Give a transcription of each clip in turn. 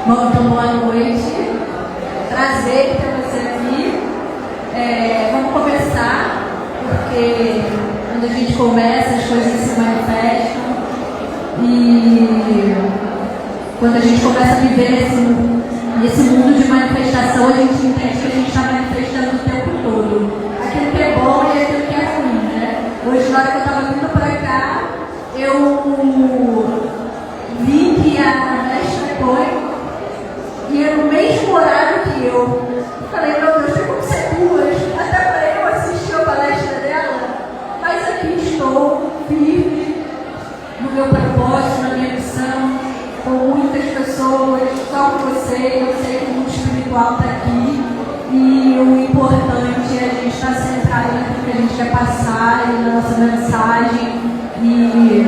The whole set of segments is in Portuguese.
Bom, então, boa noite. Prazer ter você aqui. Vamos começar, porque quando a gente começa, as coisas se manifestam. E quando a gente começa a viver nesse mundo de manifestação, a gente entende que a gente está manifestando o tempo todo. Aquilo que é bom e aquilo que é ruim, né? Hoje, na hora que eu estava vindo para cá, eu vi que a mestra Tônia ia no mesmo horário que eu. Falei, meu Deus, tem como ser duas? Até para eu assistir a palestra dela. Mas aqui estou, firme, no meu propósito, na minha missão, com muitas pessoas, só com você. Eu sei que o mundo espiritual está aqui. E o importante é a gente estar centrado naquilo que a gente quer passar, e na nossa mensagem, e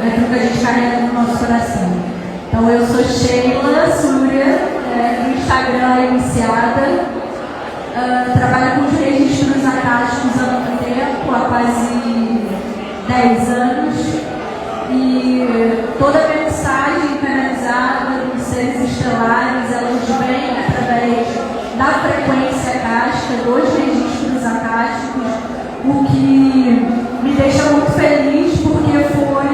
naquilo que a gente carrega no nosso coração. Então, eu sou Sheila Súria, no Instagram é iniciada, trabalho com os registros acásticos há muito tempo, há quase 10 anos, e toda a mensagem canalizada dos seres estelares, elas vêm através da frequência acástica, dos registros acásticos, o que me deixa muito feliz, porque foi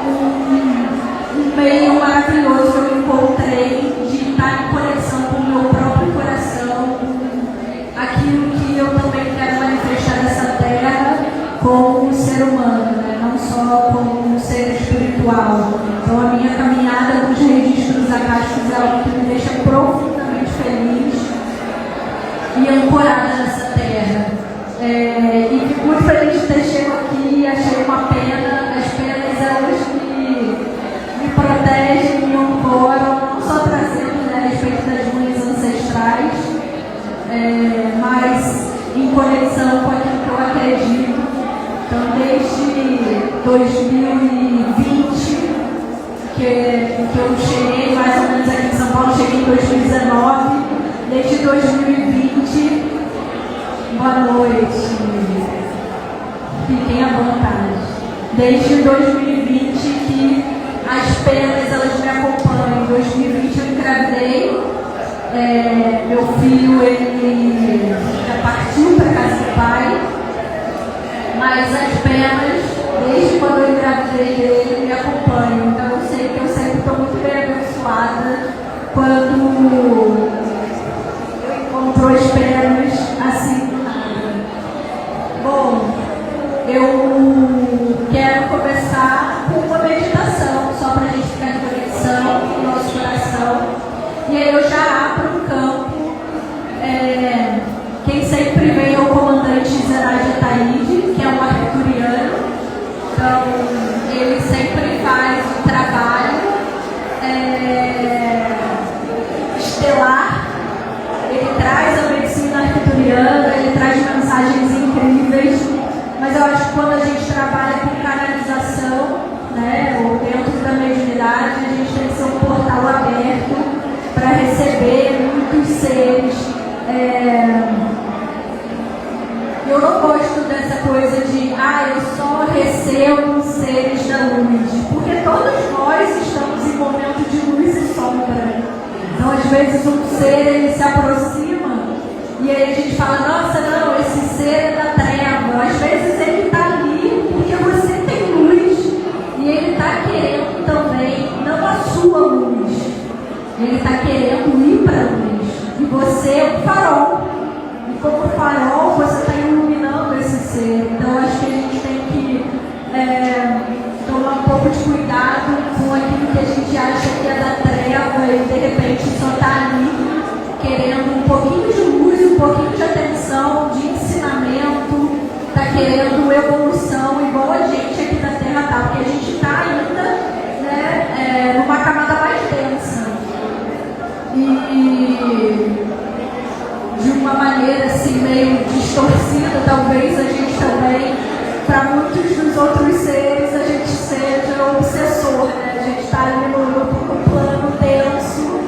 um meio maravilhoso que eu encontrei de estar em conexão com o meu próprio coração, com aquilo que eu também quero manifestar nessa terra como um ser humano, né? Não só como um ser espiritual. Então a minha caminhada com os registros acásticos é algo que me deixa profundamente feliz e ancorada nessa terra. E fico muito feliz de ter chegado aqui, achei uma pena, as penas elas me protegem, me ancoram, não só trazendo, né, a respeito das minhas ancestrais, mas em conexão com aquilo que eu acredito. Então, desde 2020, que eu cheguei mais ou menos aqui em São Paulo, cheguei em 2019, desde 2020, boa noite, fiquem à vontade. Desde 2020 que as penas elas me acompanham. Em 2020 eu engravidei, meu filho ele já partiu para casa do pai, mas as penas, desde quando eu engravidei dele, me acompanham. Então eu sei que eu sempre estou muito bem abençoada quando eu encontro as penas assim. Bom, eu quero começar com uma meditação, só para a gente ficar em conexão com o nosso coração. E aí eu já abro um campo. Quem sempre vem é o comandante Zenaide Ataíde, que é um arcturiano. Então, ele sempre faz um trabalho estelar. Ele traz a medicina arcturiana, ele traz mensagens incríveis. Mas eu acho que quando a gente trabalha com canalização, né, ou dentro da mediunidade, a gente tem que ser um portal aberto para receber muitos seres. Eu não gosto dessa coisa de eu só recebo seres da luz, porque todos nós estamos em momento de luz e sombra. Então, às vezes, um ser ele se aproxima e aí a gente fala, nossa, não, esse ser é da treva. Às vezes ele está ali porque você tem luz e ele está querendo também, não a sua luz, ele está querendo ir para a luz e você é um farol. E como farol, você está iluminando esse ser. Então, acho que a gente tem que tomar um pouco de cuidado com aquilo que a gente acha que é da treva e de repente só está ali querendo um pouquinho de luz, um pouquinho de atenção, de ensinamento, está querendo evolução, igual a gente aqui na Terra está, porque a gente está ainda, né, numa camada mais densa. E de uma maneira assim meio distorcida, talvez a gente também, para muitos dos outros seres, a gente seja obsessor, né? A gente está ali no plano denso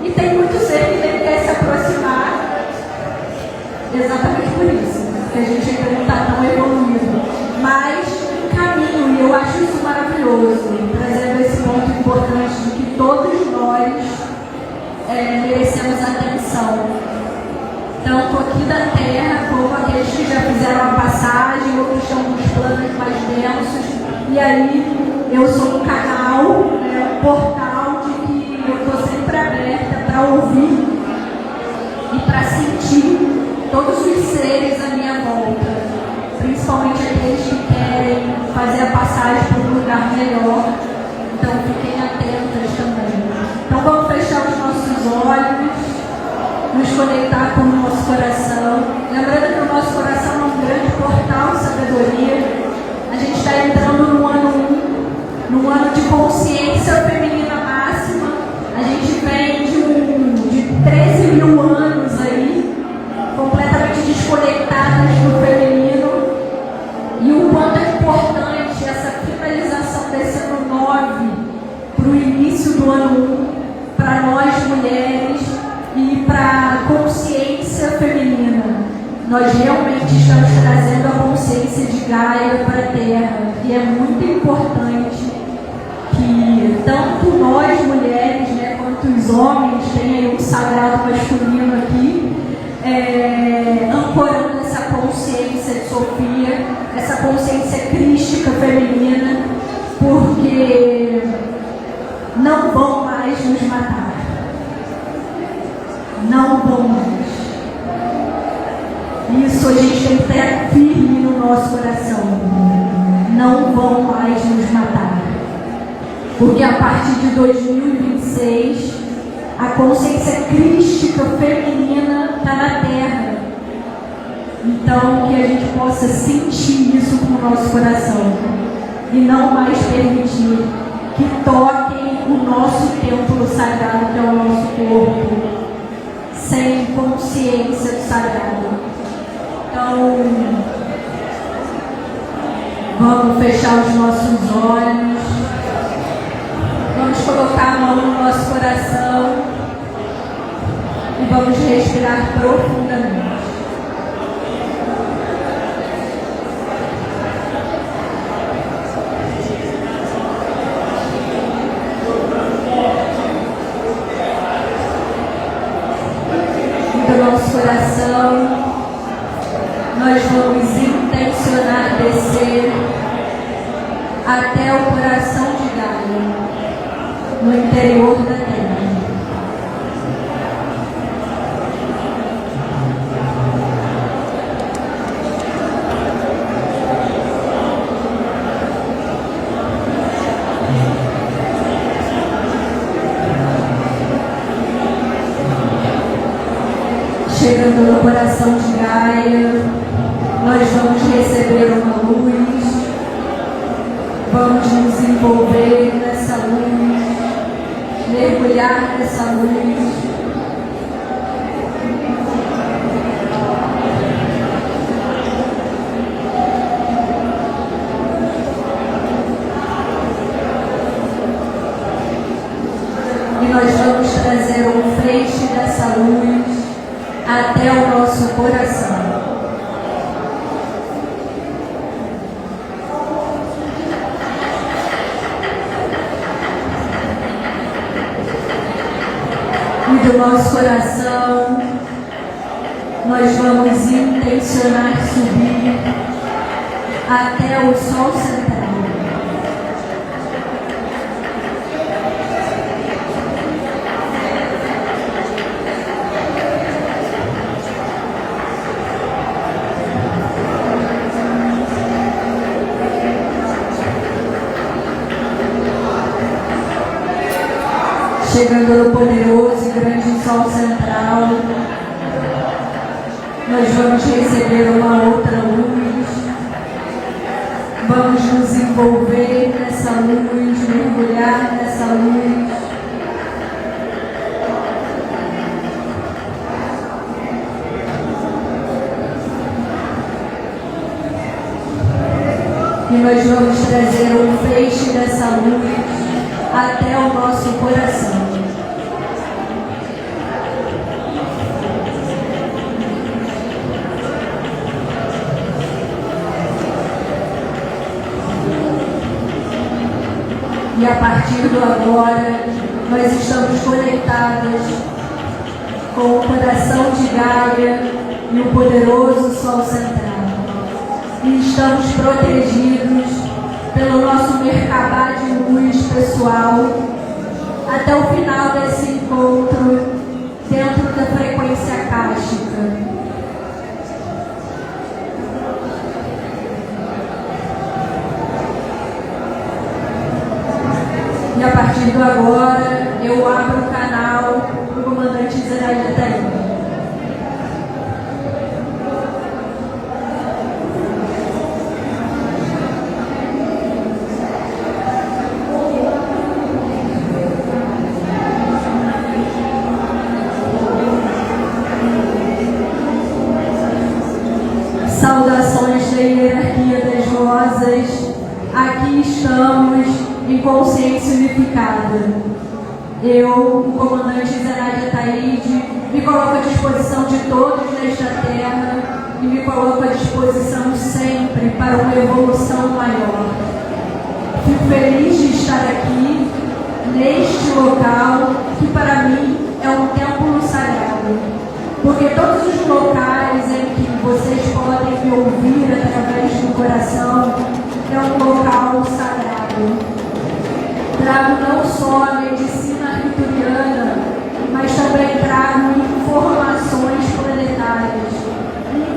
e tem muito ser que nem quer se aproximar, exatamente por isso, que a gente ainda não está tão evoluído, mas um caminho, e eu acho isso maravilhoso, trazendo esse ponto importante de que todos nós coração. Então, estou aqui da terra, como aqueles que já fizeram a passagem, outros estão nos planos mais densos. E aí, eu sou um canal, um portal de que eu estou sempre aberta para ouvir e para sentir todos os seres à minha volta, principalmente aqueles que querem fazer a passagem para um lugar melhor. Então, fiquem atentas também. Então, vamos fechar os nossos olhos, nos conectar com o nosso coração. Lembrando que o nosso coração é um grande portal de sabedoria. A gente está entrando no ano de consciência feminina máxima. A gente vem de 13 mil anos aí, completamente desconectadas do feminino. E o quanto é importante essa finalização desse ano 9 para o início do ano 1, para nós mulheres e para a consciência feminina. Nós realmente estamos trazendo a consciência de Gaia para a Terra, e é muito importante que tanto nós mulheres, quanto os homens, tenham um sagrado masculino aqui, ancorando essa consciência de Sofia, essa consciência crística feminina, porque não vão mais nos matar. Não vão mais. Isso a gente tem que ter firme no nosso coração. Não vão mais nos matar. Porque a partir de 2026, a consciência crística feminina está na Terra. Então, que a gente possa sentir isso com o nosso coração. E não mais permitir que toquem o nosso templo sagrado, que é o nosso corpo, sem consciência do sagrado. Então, vamos fechar os nossos olhos, vamos colocar a mão no nosso coração e vamos respirar profundamente. Do nosso coração, nós vamos intencionar descer até o coração de Gaia, no interior da Terra. Chegando no coração de Gaia, nós vamos receber uma luz, vamos nos envolver nessa luz, mergulhar nessa luz. E nós vamos trazer um feixe dessa luz até o nosso coração. E do nosso coração, nós vamos intencionar subir até o Sol central. Chegando no poderoso e grande Sol central, nós vamos receber uma outra luz, vamos nos envolver nessa luz, mergulhar nessa luz. E nós vamos trazer um feixe dessa luz até o nosso coração. E a partir do agora, nós estamos conectadas com o coração de Gaia e o poderoso Sol central. E estamos protegidos pelo nosso Merkabah de luz pessoal até o final desse encontro dentro da frequência cástica. E a partir de agora, eu abro o canal para o comandante Zenaide Taíde. Saudações da hierarquia das vozes. Aqui estamos em consciência unificada. Eu, o comandante Zenaide Taíde, me coloco à disposição de todos nesta terra e me coloco à disposição sempre para uma evolução maior. Fico feliz de estar aqui, neste local, que para mim é um templo sagrado, porque todos os locais em que vocês podem me ouvir através do coração é um local sagrado. Trago não só a medicina arcturiana, mas também trago informações planetárias,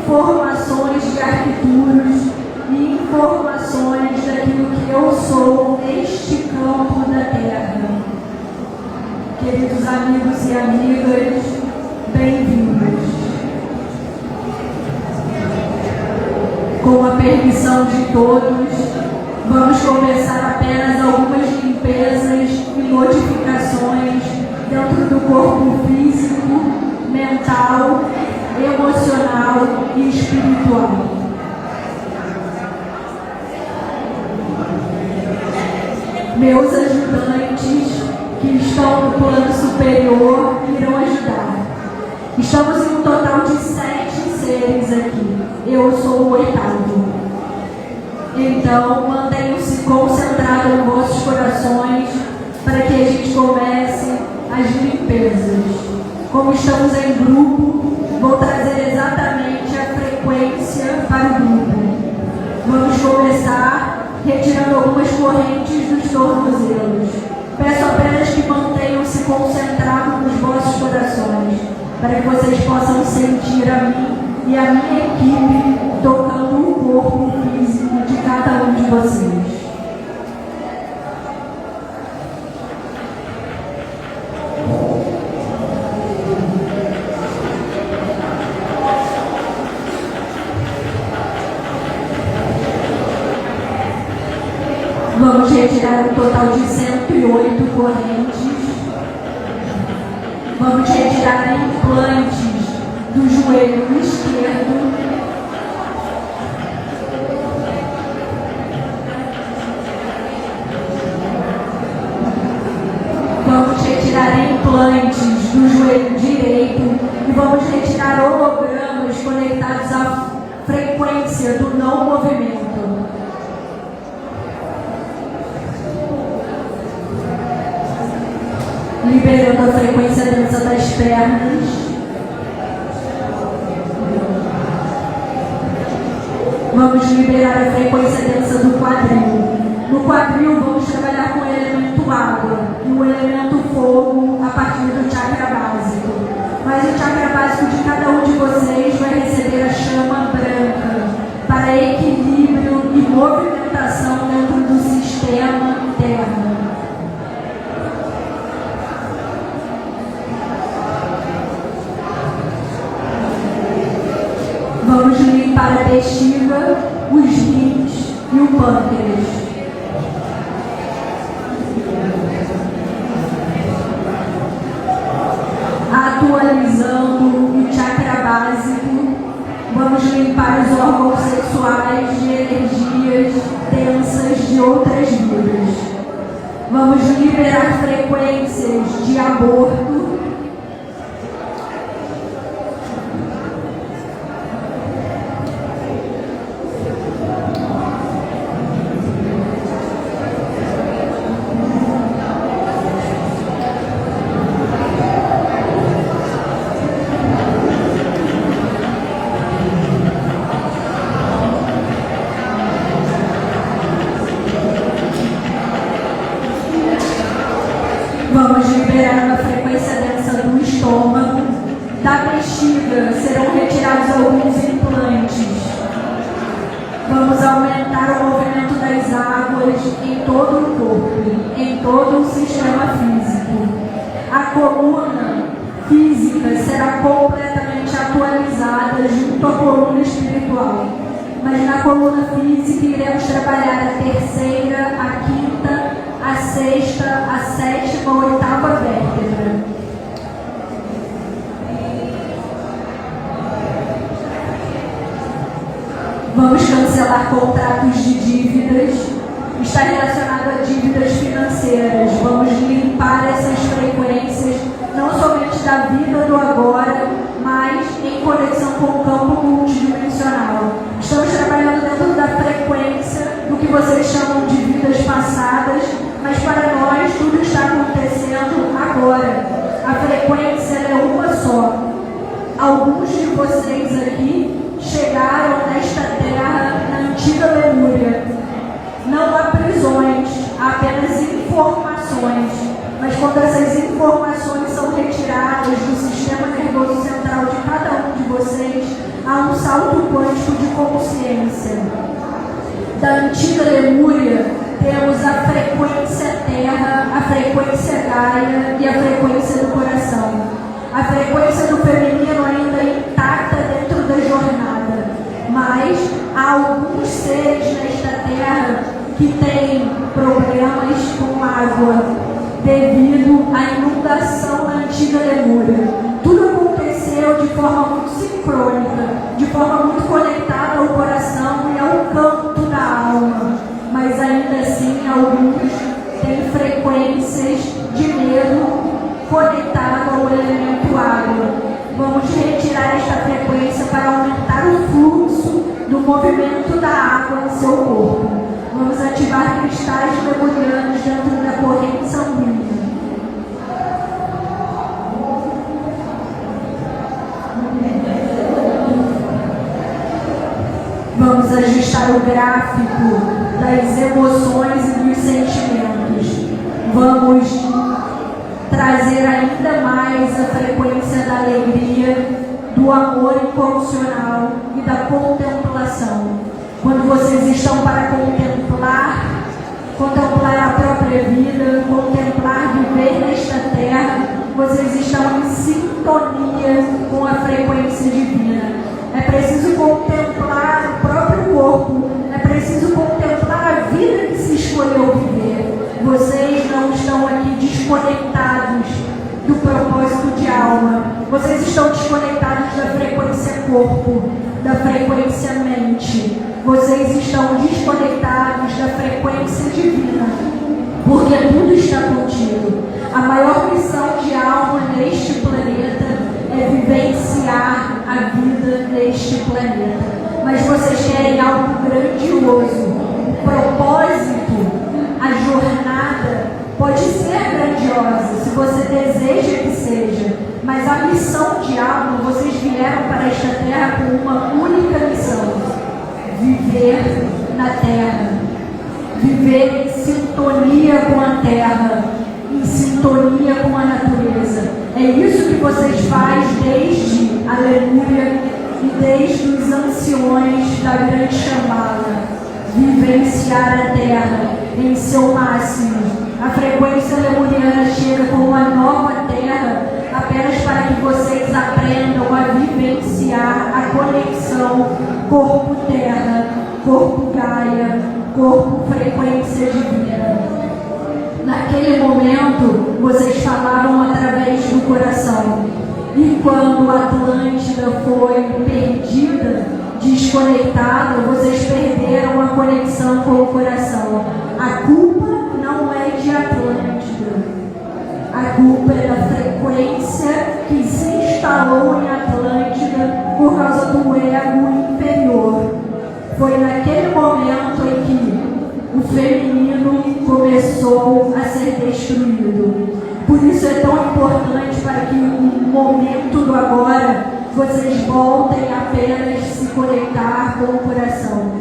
informações de Arcturos e informações daquilo que eu sou neste campo da Terra. Queridos amigos e amigas, bem-vindos. Com a permissão de todos, vamos começar apenas algumas limpezas e modificações dentro do corpo físico, mental, emocional e espiritual. Meus ajudantes que estão no plano superior irão ajudar. Estamos em um total de 7 seres aqui. Eu sou o 8º. Então, mantenham-se concentrados em vossos corações para que a gente comece as limpezas. Como estamos em grupo, vou trazer exatamente a frequência para o grupo. Vamos começar retirando algumas correntes dos tornozelos. Peço apenas que mantenham-se concentrados nos vossos corações, para que vocês possam sentir a mim e a minha equipe tocando o corpo físico de cada um de vocês. Vamos retirar um total de 108 correntes. Vamos retirar implantes do joelho esquerdo. Vamos retirar implantes do joelho direito e vamos retirar hologramas conectados à frequência do não movimento. Liberando a frequência densa das pernas. Vamos liberar a frequência densa do quadril. No quadril, vamos trabalhar com o elemento água e o elemento fogo a partir do chakra básico. Mas o chakra básico de cada um de vocês vai receber a chama branca para equilíbrio e movimentação dentro do sistema Terra. Vamos limpar a bexiga, os rins e o pâncreas. Atualizando o chakra básico, vamos limpar os órgãos sexuais de energias densas de outras vidas. Vamos liberar frequências de aborto. barriga serão retirados alguns implantes. Vamos aumentar o movimento das águas em todo o corpo, em todo o sistema físico. A coluna física será completamente atualizada junto à coluna espiritual. Mas na coluna física iremos trabalhar a terceira, a quinta, a sexta, a sétima, a oitava vértebra. Vamos cancelar contratos de dívidas. Está relacionado a dívidas financeiras. Vamos limpar essas frequências, não somente da vida do agora, mas em conexão com o campo multidimensional. Estamos trabalhando dentro da frequência do que vocês chamam de vidas passadas, mas para nós tudo está acontecendo agora. A frequência é uma só. Alguns de vocês aqui chegaram nesta terra na antiga Lemúria. Não há prisões, há apenas informações. Mas quando essas informações são retiradas do sistema nervoso central de cada um de vocês, há um salto quântico de consciência. Da antiga Lemúria, temos a frequência Terra, a frequência Gaia e a frequência do coração. A frequência do feminino ainda intacta dentro da jornada. Mas há alguns seres nesta Terra que têm problemas com água devido à inundação na antiga Lemúria. Tudo aconteceu de forma muito sincrônica, de forma muito conectada ao coração e ao canto da alma. Mas ainda assim, alguns têm frequências de medo conectado ao elemento água. Vamos retirar esta frequência para aumentar o fluxo do movimento da água no seu corpo. Vamos ativar cristais lemurianos dentro da corrente sanguínea. Vamos ajustar o gráfico das emoções e dos sentimentos. Vamos trazer ainda mais a frequência da alegria, do amor incondicional e da contemplação. Quando vocês estão para contemplar a própria vida, contemplar viver nesta terra, vocês estão em sintonia com a frequência divina. É preciso contemplar o próprio corpo, é preciso contemplar a vida que se escolheu viver. Vocês não estão aqui desconectados do propósito de alma. Vocês estão desconectados da frequência corpo, da frequência mente. Vocês estão desconectados da frequência divina, porque tudo está contigo. A maior missão de alma neste planeta é vivenciar a vida neste planeta. Mas vocês querem algo grandioso. O propósito, a jornada pode ser grandiosa, se você deseja que seja. Mas a missão de alma, vocês vieram para esta terra com uma única missão: viver na terra, viver em sintonia com a terra, em sintonia com a natureza. É isso que vocês fazem desde a Lemúria e desde os anciões da grande chamada. Vivenciar a terra em seu máximo. A frequência lemuriana chega com uma nova terra apenas para que vocês aprendam a vivenciar a conexão corpo-terra, corpo-gaia, corpo-frequência divina. Naquele momento, vocês falavam através do coração. E quando a Atlântida foi perdida, desconectada, vocês perderam a conexão com o coração. A culpa não é de Atlântida. A culpa é da frequência que se instalou em Atlântida por causa do ego inferior. Foi naquele momento em que o feminino começou a ser destruído. Por isso é tão importante para que no momento do agora vocês voltem a apenas se conectar com o coração,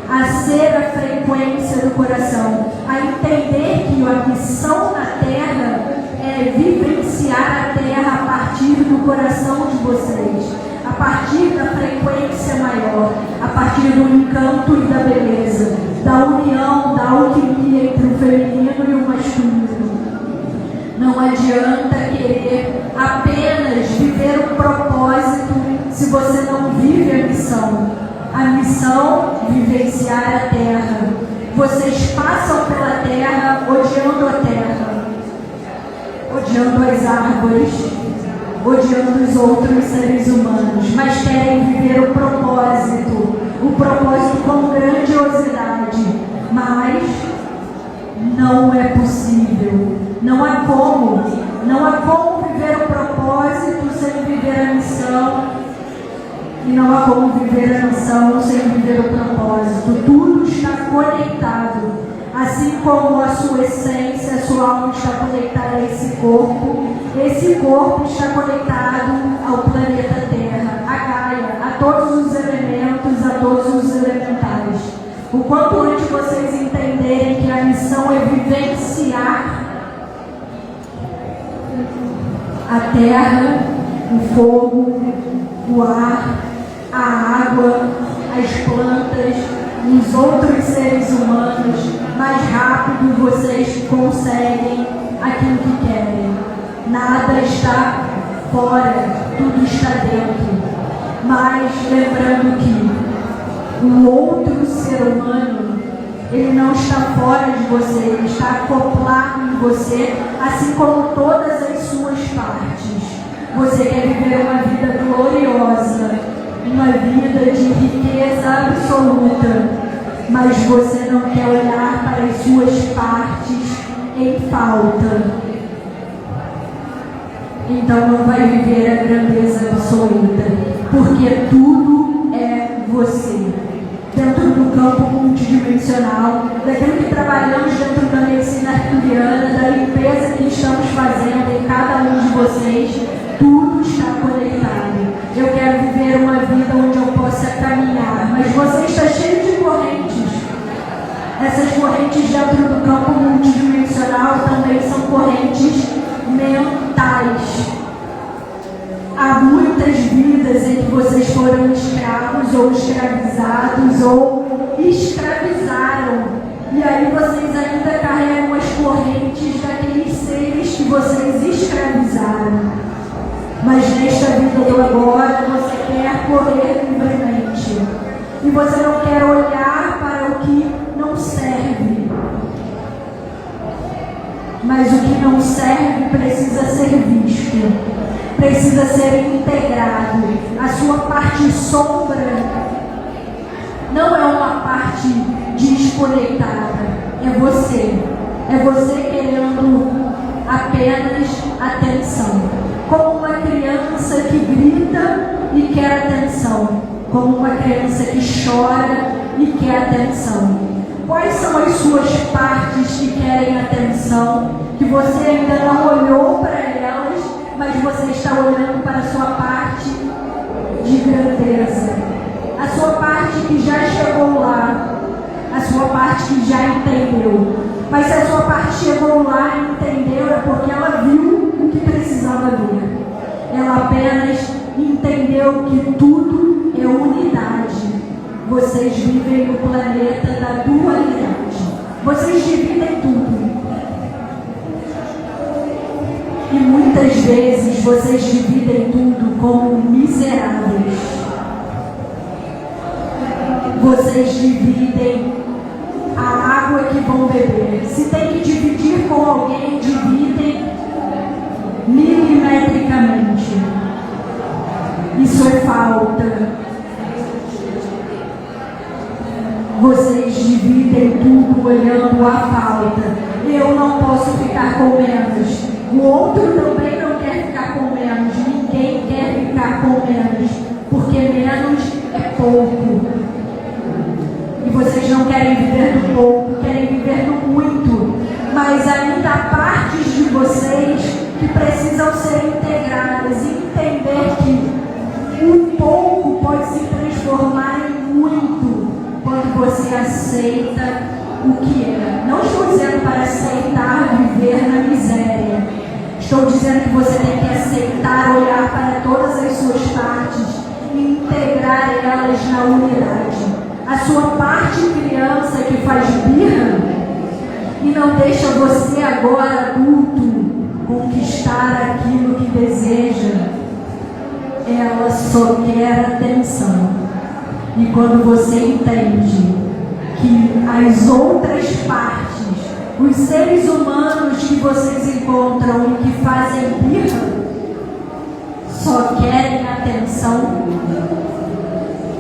a ser a frequência do coração, a entender que a missão na Terra é vivenciar a Terra a partir do coração de vocês. a partir da frequência maior, a partir do encanto e da beleza, da união, da alquimia entre o feminino e o masculino. Não adianta querer apenas viver o propósito se você não vive a missão. A missão, vivenciar a terra. Vocês passam pela terra odiando a terra, odiando as árvores, odiando os outros seres humanos, mas querem viver o propósito com grandiosidade, mas não é possível, não há como viver o propósito sem viver a missão, e não há como viver a missão sem viver o propósito. Tudo está conectado, assim como a sua essência, a sua alma está conectada a esse corpo está conectado ao planeta Terra, a Gaia, a todos os elementos, a todos os elementais. O quanto antes vocês entenderem que a missão é vivenciar a terra, o fogo, o ar, a água, as plantas, os outros seres humanos, mais rápido vocês conseguem aquilo que querem. Nada está fora, tudo está dentro. Mas lembrando que o outro ser humano, ele não está fora de você, ele está acoplado em você, assim como todas as suas partes. Você quer viver uma vida gloriosa, uma vida de riqueza absoluta, mas você não quer olhar para as suas partes em falta. Então não vai viver a grandeza absoluta, porque tudo é você. Dentro do campo multidimensional, daquilo que trabalhamos dentro da medicina arturiana, da limpeza que estamos fazendo em cada um de vocês, tudo está conectado. Eu quero viver uma vida onde eu possa caminhar, mas você está cheio de correntes. Essas correntes dentro do campo multidimensional também são correntes mentais. Há muitas vidas em que vocês foram escravos ou escravizados ou escravizaram. E aí vocês ainda carregam as correntes daqueles seres que vocês escravizaram. Mas nesta vida do agora você quer correr livremente. E você não quer olhar para o que não serve. Mas o que não serve precisa ser visto. Precisa ser integrado. A sua parte sombra não é uma parte desconectada. É você. É você querendo apenas atenção. Como uma criança que grita e quer atenção. Como uma criança que chora e quer atenção. Quais são as suas partes que querem atenção? Que você ainda não olhou para elas, mas você está olhando para a sua parte de grandeza. A sua parte que já chegou lá. A sua parte que já entendeu. Mas se a sua parte chegou lá e entendeu, é porque ela viu o que precisava ver. Ela apenas entendeu que tudo é unidade. Vocês vivem no planeta da dualidade. Vocês dividem tudo. E muitas vezes vocês dividem tudo como miseráveis. Vocês dividem a água que vão beber. Se tem que dividir com alguém, dividem milimetricamente. Isso é falta. Vocês dividem tudo olhando a falta. Eu não posso ficar com menos. O outro também não quer ficar com menos. Ninguém quer ficar com menos. Porque menos é pouco. E vocês não querem viver do pouco, querem viver do muito. Mas ainda há partes de vocês que precisam ser integradas e entender que o pouco pode se transformar em muito quando você aceita o que é. Não estou dizendo para aceitar viver na miséria. Estou dizendo que você tem que aceitar olhar para todas as suas partes e integrar elas na unidade. A sua parte criança que faz birra e não deixa você agora adulto conquistar aquilo que deseja, ela só quer atenção. E quando você entende que as outras partes, os seres humanos que vocês encontram e que fazem birra, só querem atenção,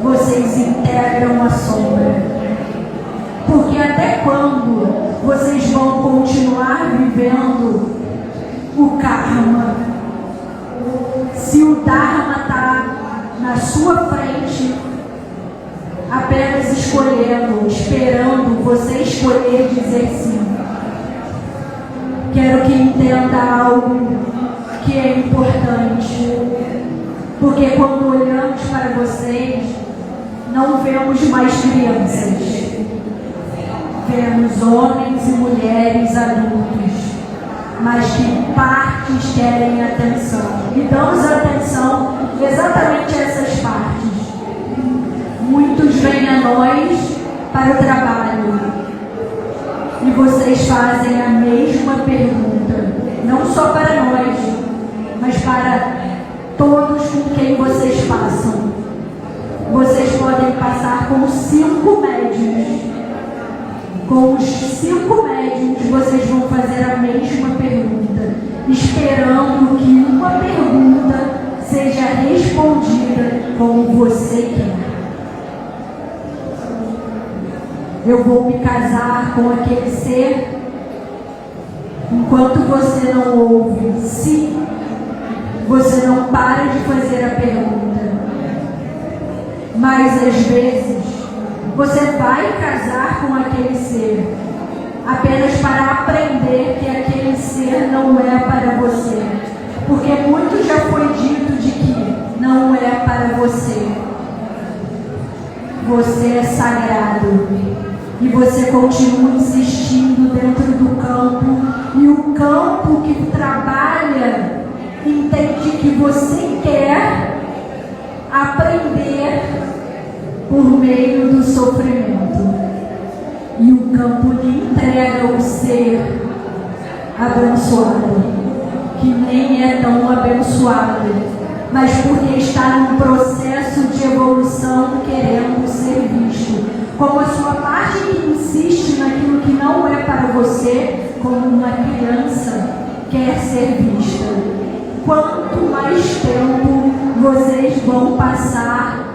vocês integram a sombra. Porque até quando vocês vão continuar vivendo o karma? Se o Dharma está na sua frente, apenas escolhendo, esperando você escolher dizer sim. Quero que entenda algo que é importante, porque quando olhamos para vocês, não vemos mais crianças, vemos homens e mulheres adultos, mas que partes querem atenção, e damos atenção exatamente a essas partes. Muitos vêm a nós para o trabalho, e vocês fazem a mesma pergunta, não só para nós, mas para todos com quem vocês passam. Vocês podem passar com 5 médiuns. Com os 5 médiuns, vocês vão fazer a mesma pergunta, esperando que uma pergunta seja respondida como você quer. Eu vou me casar com aquele ser. Enquanto você não ouve sim, você não para de fazer a pergunta. Mas às vezes você vai casar com aquele ser apenas para aprender que aquele ser não é para você, porque muito já foi dito de que não é para você. Você é sagrado e você continua insistindo dentro do campo, e o campo que trabalha entende que você quer aprender por meio do sofrimento, e o campo lhe entrega o ser abençoado, que nem é tão abençoado, mas porque está num processo de evolução querendo ser visto, como a sua parte que insiste naquilo que não é para você, como uma criança quer ser vista. Quanto mais tempo vocês vão passar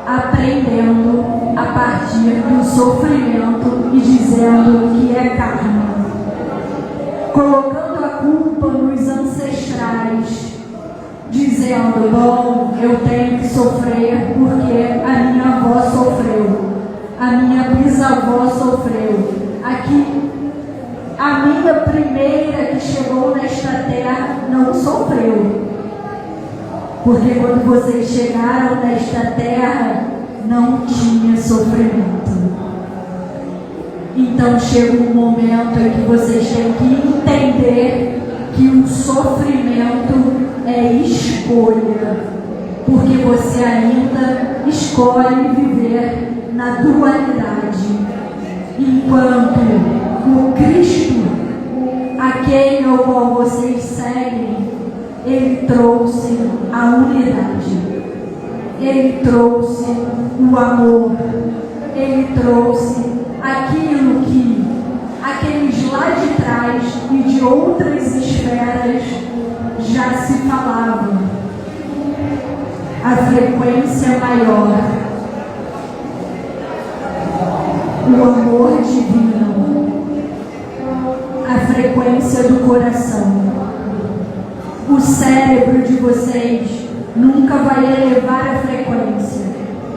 aprendendo a partir do sofrimento e dizendo que é karma, colocando a culpa nos ancestrais, dizendo, bom, eu tenho que sofrer porque a minha avó sofreu, a minha bisavó sofreu, aqui a minha primeira que chegou nesta terra não sofreu, porque quando vocês chegaram nesta terra não tinha sofrimento. Então chega um momento em que vocês têm que entender que o sofrimento é escolha, porque você ainda escolhe viver na dualidade, enquanto o Cristo, aquele ao qual vocês seguem, ele trouxe a unidade, ele trouxe o amor, ele trouxe aquilo que aqueles lá de trás e de outras esferas já se falavam, a frequência maior, o amor divino, a frequência do coração. O cérebro de vocês nunca vai elevar a frequência,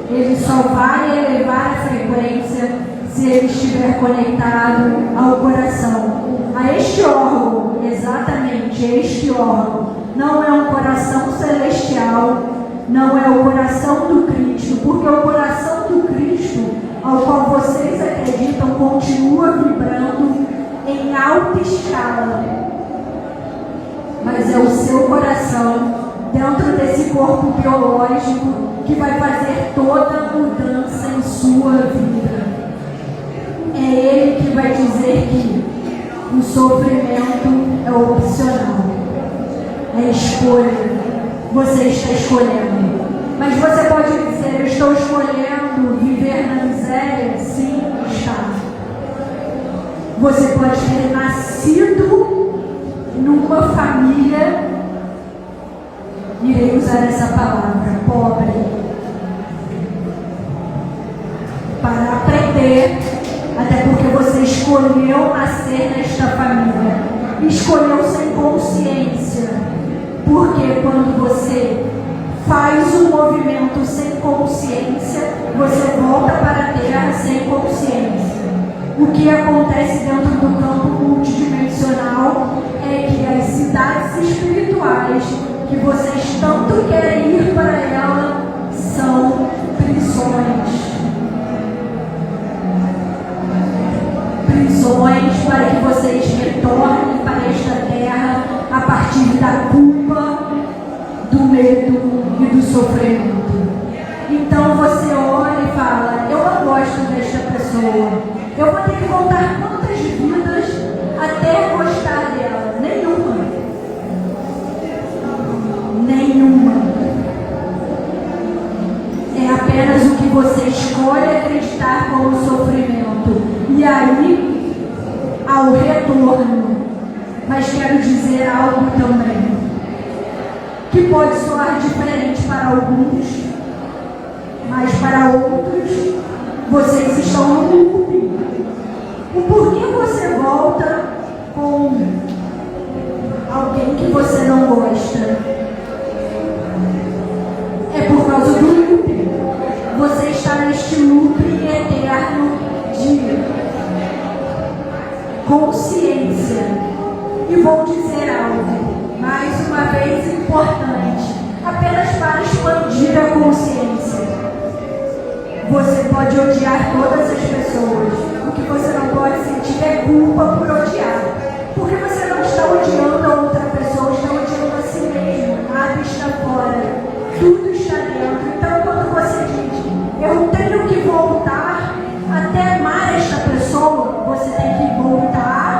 ele só vai elevar a frequência se ele estiver conectado ao coração, a este órgão, exatamente este órgão. Não é um coração celestial, não é o coração do Cristo, porque o coração do Cristo, ao qual vocês acreditam, continua vibrando em alta escala, mas é o seu coração dentro desse corpo biológico que vai fazer toda a mudança em sua vida. É Ele que vai dizer que o sofrimento é opcional, é escolha. Você está escolhendo. Mas você pode dizer: eu estou escolhendo viver na miséria? Sim, está. Você pode ter nascido numa família, irei usar essa palavra, pobre, para aprender, até porque você escolheu nascer nesta família, escolheu sem consciência, porque quando você faz um movimento sem consciência, você volta para a terra sem consciência. O que acontece dentro do campo multidimensional é que as cidades espirituais que vocês tanto querem ir para ela são prisões. Prisões para que vocês retornem para esta terra a partir da culpa, do medo e do sofrimento. Então você olha e fala: eu não gosto desta pessoa. Eu vou ter que voltar quantas vidas até gostar dela? Nenhuma. Nenhuma. É apenas o que você escolhe acreditar como sofrimento. E aí, ao retorno. Mas quero dizer algo também, que pode soar diferente para alguns, mas para outros, vocês estão no loop. O porquê você volta com alguém que você não gosta? É por causa do loop. Você está neste loop eterno de consciência. E vou dizer algo, mais uma vez importante, apenas para expandir a consciência. Você pode odiar todas as pessoas. O que você não pode sentir é culpa por odiar. Porque você não está odiando a outra pessoa, está odiando a si mesmo. Nada está fora. Tudo está dentro. Então, quando você diz: eu tenho que voltar até amar esta pessoa, você tem que voltar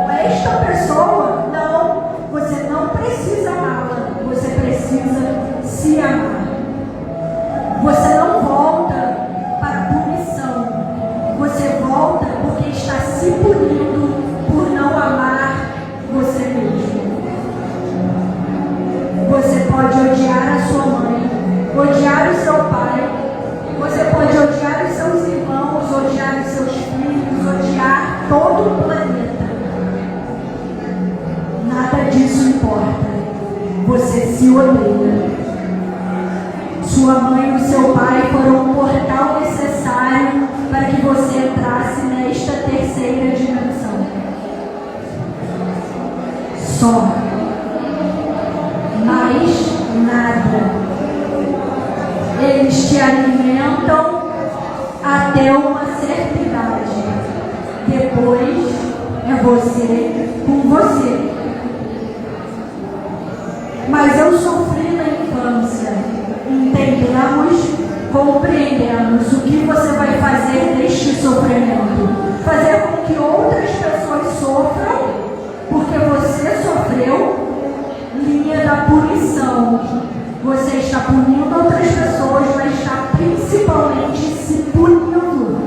a esta pessoa. Não, você não precisa amá-la. Você precisa se amar. Você não volta para a punição. Você volta porque está se punindo por não amar você mesmo. Você pode odiar a sua mãe, odiar o seu pai, você pode odiar os seus irmãos, odiar os seus filhos, odiar todo o planeta. Nada disso importa. Você se odeia. Sua mãe e o seu pai foram um portal necessário para que você entrasse nesta terceira dimensão. Só. Mais nada. Eles te alimentam até uma certa idade. Depois é você com você. Mas eu sofri na infância. Entendemos, compreendemos o que você vai fazer neste sofrimento. Fazer com que outras pessoas sofram, porque você sofreu, linha da punição. Você está punindo outras pessoas, mas está principalmente se punindo.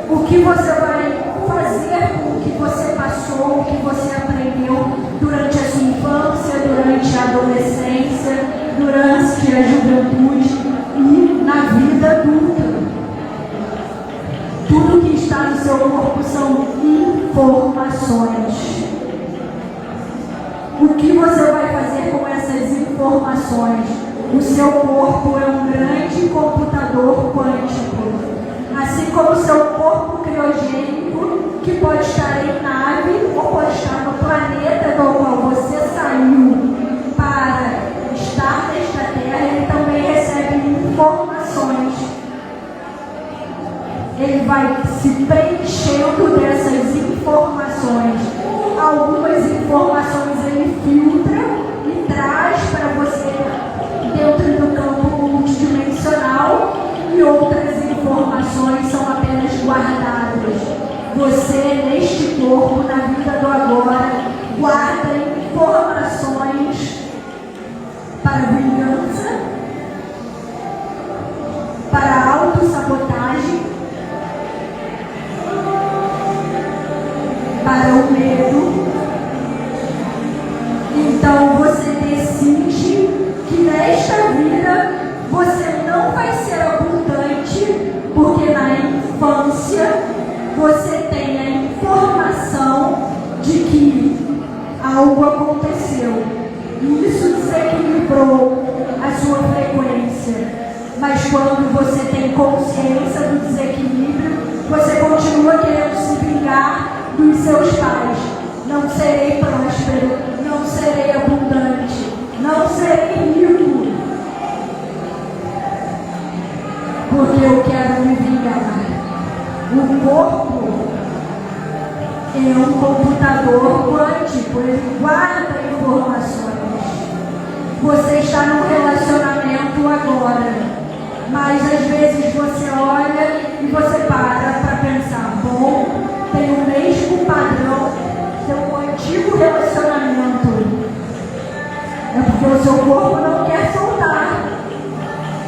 O que você vai fazer com o que você passou, o que você aprendeu durante a sua infância, durante a adolescência, durante a juventude e na vida adulta. Tudo que está no seu corpo são informações. O que você vai fazer com essas informações? O seu corpo é um grande computador quântico. Assim como o seu corpo criogênico, que pode estar em nave ou pode estar no planeta do qual você saiu para estar nesta Terra, ele também recebe informações. Ele vai se preenchendo dessas informações. Algumas informações ele filtra e traz para você algo aconteceu. E isso desequilibrou a sua frequência. Mas quando você tem consciência do desequilíbrio, você continua querendo se vingar dos seus pais. Não serei próspero, não serei abundante, não serei rico, porque eu quero me vingar. O corpo é um computador quântico, ele guarda informações. Você está num relacionamento agora, mas às vezes você olha e você para pensar, bom, tem o mesmo padrão seu antigo relacionamento. É porque o seu corpo não quer soltar.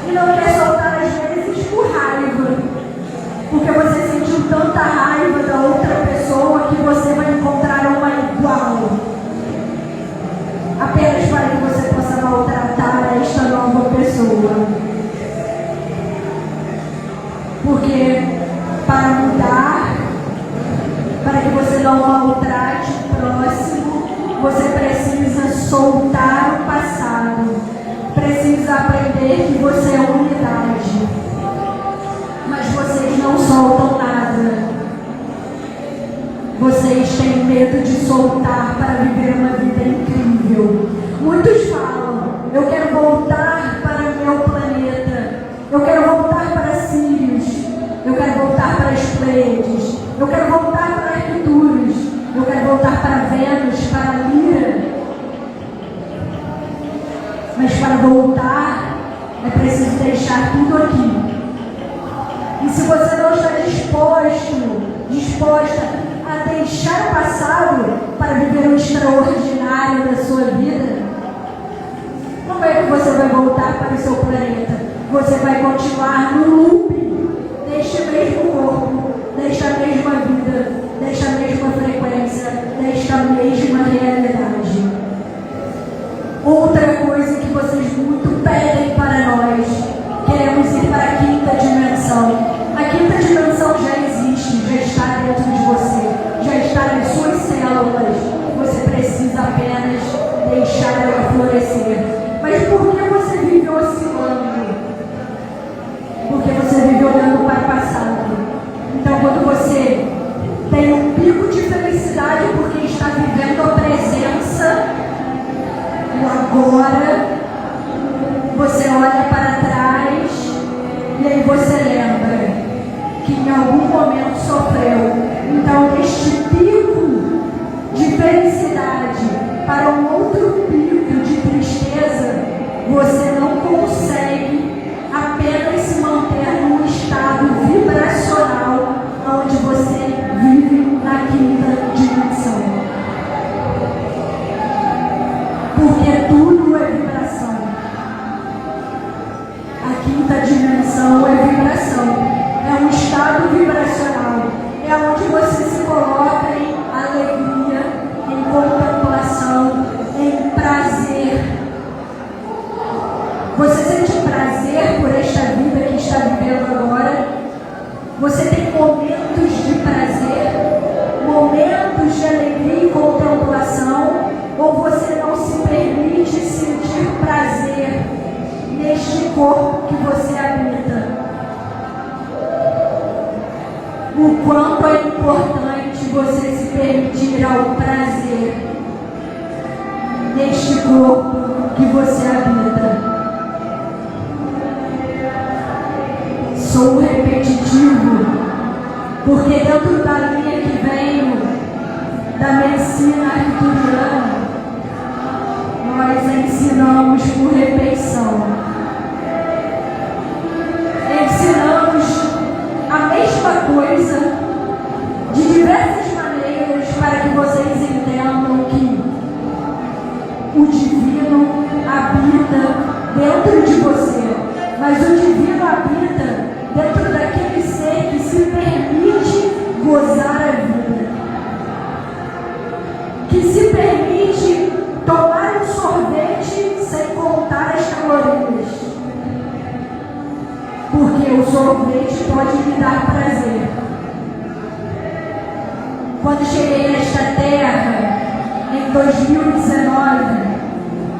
E não quer soltar às vezes por raiva. Porque você sentiu tanta raiva da outra pessoa que você vai encontrar uma igual. Apenas para que você possa maltratar esta nova pessoa. Porque para mudar, para que você não maltrate o próximo, você precisa soltar o passado. Precisa aprender que você é unidade. Mas vocês não soltam nada. Vocês têm medo de soltar para viver uma vida incrível. Muitos falam, eu quero voltar para o meu planeta. Eu quero voltar para Sirius. Eu quero voltar para as Pleiades. Eu quero voltar para Arcturus. Eu quero voltar para Vênus, para Lira. Mas para voltar, é preciso deixar tudo aqui. E se você não está disposta a deixar o passado para viver o extraordinário da sua vida, como é que você vai voltar para o seu planeta? Você vai continuar no loop deste mesmo corpo, desta mesma vida, desta mesma frequência, desta mesma realidade. Outra coisa que vocês muito pedem para nós, queremos ir para a quinta dimensão. A quinta dimensão já existe, já está dentro de você, já está nas suas células. Você precisa apenas deixar ela florescer. Mas por que você vive oscilando? Porque você vive olhando para o passado. Então, quando você tem um pico de felicidade porque está vivendo a presença, o agora, você olha para trás e aí você lembra que em algum momento sofreu. Então, este pico de felicidade para um outro pico de tristeza, você não consegue apenas se manter num estado vibracional onde você vive na quinta dimensão. Porque tudo é vibração. A quinta dimensão é vibração. É um estado vibracional. É onde você se coloca em alegria, em contemplação, em prazer. Você sente prazer por esta vida que está vivendo agora? Você tem momentos de prazer, momentos de alegria e contemplação? Ou você não se permite sentir prazer neste corpo que você habita? O quanto é importante você se permitir ao prazer neste corpo que você habita. Sou repetitivo, porque dentro da linha que venho, da medicina arcturiana, nós ensinamos por repetição. Ensinamos a mesma coisa de diversas maneiras para que vocês entendam que o divino habita dentro de você, mas o divino habita dentro daquele ser que se permite gozar a vida, que se permite tomar um sorvete sem contar as calorias, porque o sorvete pode me dar prazer. Quando cheguei nesta terra, em 2019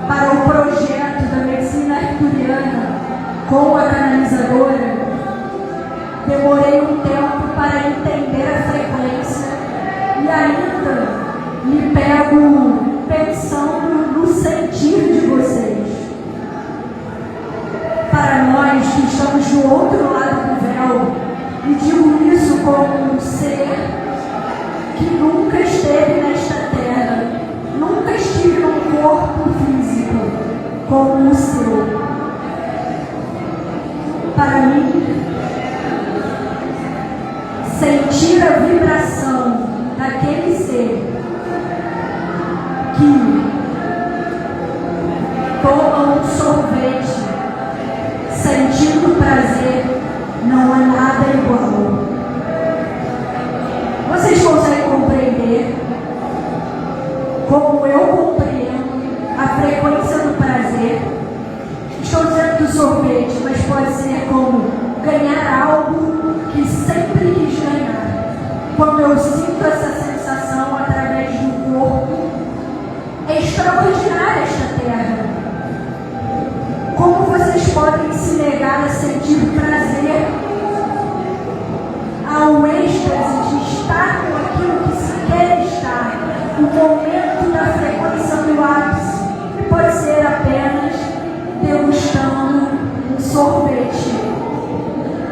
para o projeto da medicina arturiana com a canalizadora, demorei um tempo para entender a frequência e ainda me pego pensando no sentir de vocês. Para nós que estamos do outro lado do véu, e digo isso como um ser que nunca esteve nesta terra, nunca estive num corpo físico como o seu. Para mim, sentir a vibração daquele ser que toma um sorvete sentindo prazer não há nada igual. Vocês conseguem compreender como eu compreendo a frequência do prazer? Estou dizendo do sorvete, mas pode ser como ganhar algo que sempre quis ganhar. Quando eu sinto essa sensação através do corpo, é extraordinária esta terra. Como vocês podem se negar a sentir prazer ao êxtase de estar com aquilo que se quer estar, o momento da frequência do ápice pode ser apenas degustando um sorvete,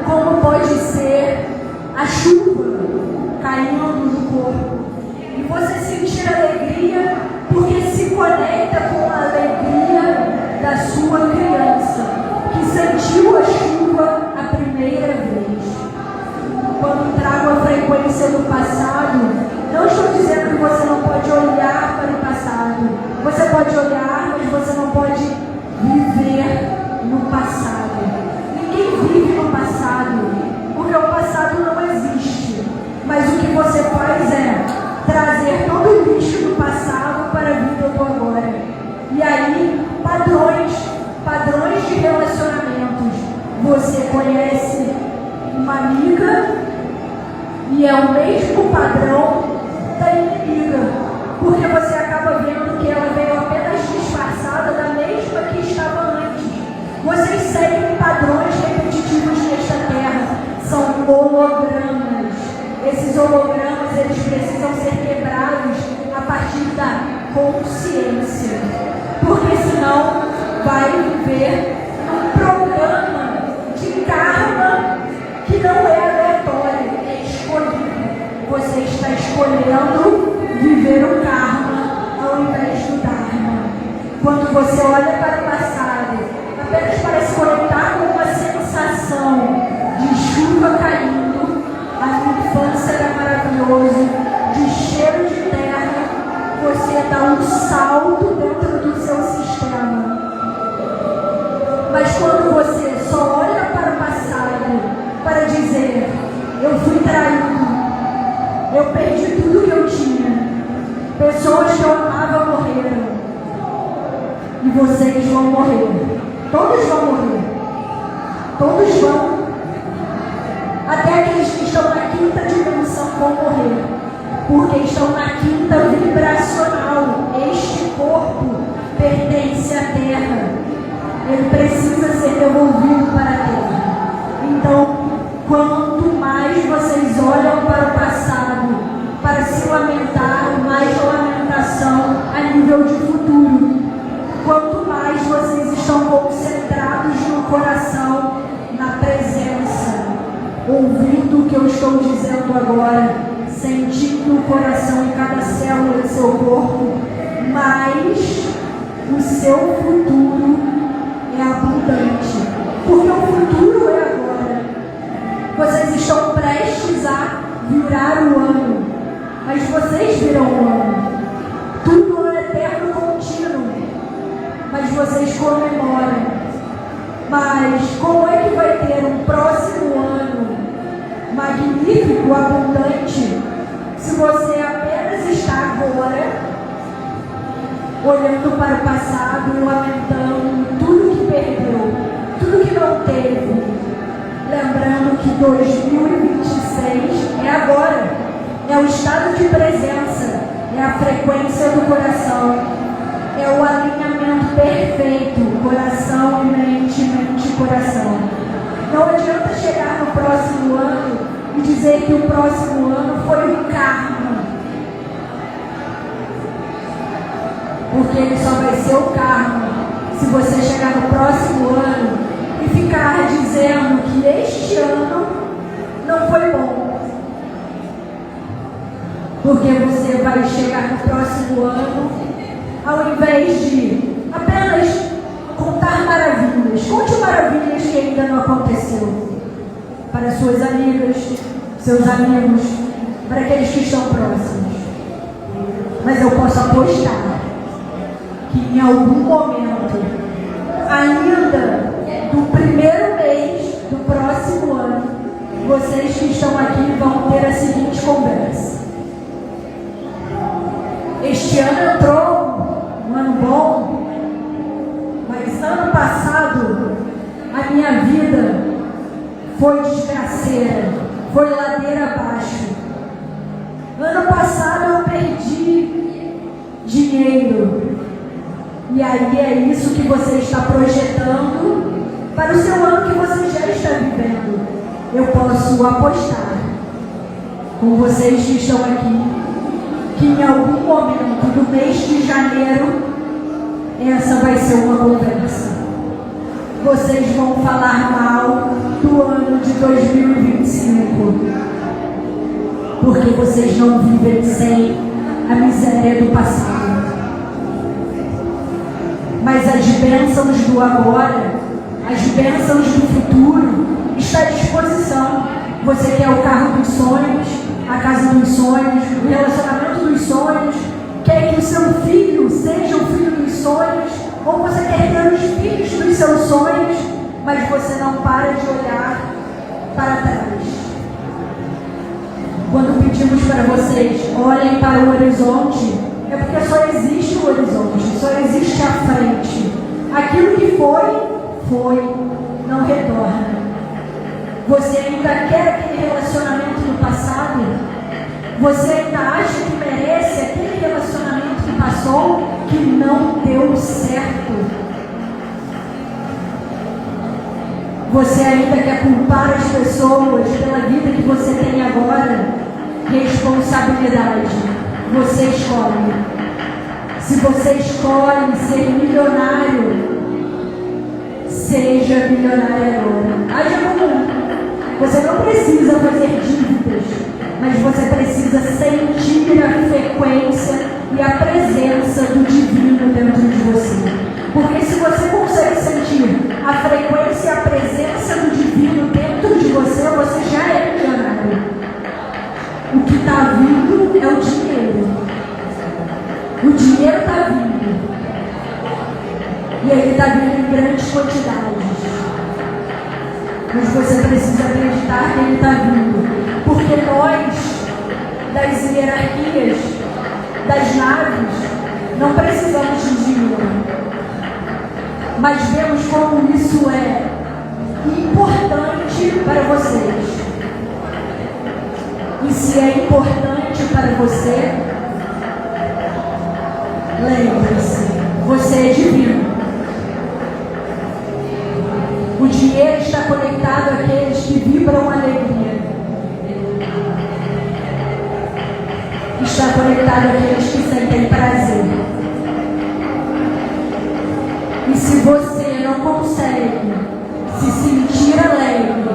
como pode ser a chuva caindo no corpo e você sentir alegria porque se conecta com a alegria da sua criança que sentiu a chuva a primeira vez. Quando trago a frequência do passado, não estou dizendo que você não pode olhar para o passado. Você pode olhar, mas você não pode viver no passado. Ninguém vive no passado, porque o passado não existe. Mas o que você faz é trazer todo o lixo do passado para a vida do agora. E aí, padrões de relacionamentos. Você conhece uma amiga e é o mesmo padrão da inimiga, porque você acaba vendo que ela veio apenas disfarçada da mesma que estava antes. Vocês seguem padrões repetitivos nesta terra, são hologramas. Esses hologramas, eles precisam ser quebrados a partir da consciência, porque senão vai viver um programa de karma que não é aleatório, é escolhido. Você está escolhendo viver o karma ao invés do dharma. Quando você olha para o passado, apenas para se conectar com uma sensação de chuva caindo, a minha infância era maravilhosa, de cheiro de terra, você dá um salto dentro do seu sistema. Mas quando você só olha para o passado para dizer, eu fui traído, eu perdi tudo que eu tinha, pessoas que eu amava morreram, e vocês vão morrer, todos vão morrer, todos vão, até aqueles que estão na quinta dimensão vão morrer, porque estão na quinta vibracional. Este corpo pertence à terra, ele precisa ser devolvido para a terra. Então, quanto mais vocês olham para o passado para se lamentar, mais lamentação a nível de futuro. Quanto mais vocês estão concentrados no coração, na presença, ouvindo o que eu estou dizendo agora, sentindo o coração em cada célula do seu corpo, mais o seu futuro é abundante, porque o futuro é agora. Vocês estão prestes a virar o ano, mas vocês viram o ano. Tudo é eterno contínuo, mas vocês comemoram. Mas como é que vai ter um próximo ano magnífico, abundante, se você apenas está agora olhando para o passado e lamentando tudo que perdeu, tudo que não teve, lembrando que 2026 é agora, é o estado de presença, é a frequência do coração, é o alinhamento perfeito, coração e mente, mente e coração. Não adianta chegar no próximo ano e dizer que o próximo ano foi um karma, porque ele só vai ser o karma se você chegar no próximo ano e ficar dizendo que este ano não foi bom. Porque você vai chegar no próximo ano, ao invés de apenas contar maravilhas, conte maravilhas que ainda não aconteceu para suas amigas, seus amigos, para aqueles que estão próximos. Mas eu posso apostar que em algum momento, ainda do primeiro mês do próximo ano, vocês que estão aqui vão ter a seguinte conversa: este ano entrou um ano bom, mas ano passado a minha vida foi desgraceira, foi ladeira abaixo. Ano passado eu perdi dinheiro. E aí é isso que você está projetando para o seu ano que você já está vivendo. Eu posso apostar com vocês que estão aqui que em algum momento do mês de janeiro essa vai ser uma conversa. Vocês vão falar mal do ano de 2025, porque vocês não vivem sem a miséria do passado. Mas as bênçãos do agora, as bênçãos do futuro está à disposição. Você quer o carro dos sonhos, a casa dos sonhos, o relacionamento dos sonhos, quer que o seu filho seja o filho dos sonhos, ou você quer ter os filhos dos seus sonhos, mas você não para de olhar para trás. Quando pedimos para vocês olhem para o horizonte, é porque só existe o horizonte, só existe a frente. Aquilo que foi, não retorna. Você ainda quer aquele relacionamento do passado? Você ainda acha que merece aquele relacionamento que passou, que não deu certo? Você ainda quer culpar as pessoas pela vida que você tem agora? Responsabilidade. Você escolhe. Se você escolhe ser milionário, seja milionário agora. Haja comum. Você não precisa fazer dívidas, mas você precisa sentir a frequência e a presença do divino dentro de você. Porque se você consegue sentir a frequência e a presença do divino dentro de você, você já é milionário. O que está vindo é o dinheiro. O dinheiro está vindo. E ele está vindo em grandes quantidades. Mas você precisa acreditar que ele está vindo. Porque nós, das hierarquias, das naves, não precisamos de dinheiro. Mas vemos como isso é importante para vocês. E se é importante para você, lembre-se, você é divino. O dinheiro está conectado àqueles que vibram alegria. Está conectado àqueles que sentem prazer. E se você não consegue se sentir alegre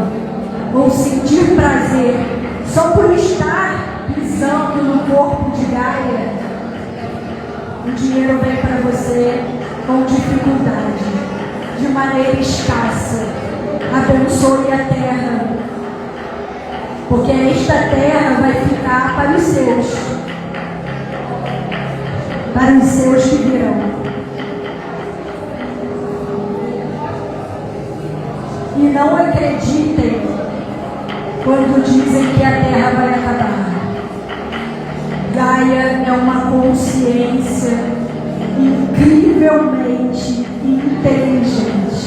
ou sentir prazer só por estar pisando no corpo de Gaia, o dinheiro vem para você com dificuldade, de maneira escassa. Abençoe a terra, porque esta terra vai ficar para os seus que virão. E não acreditem quando dizem que a terra vai acabar. Gaia é uma consciência incrivelmente inteligente.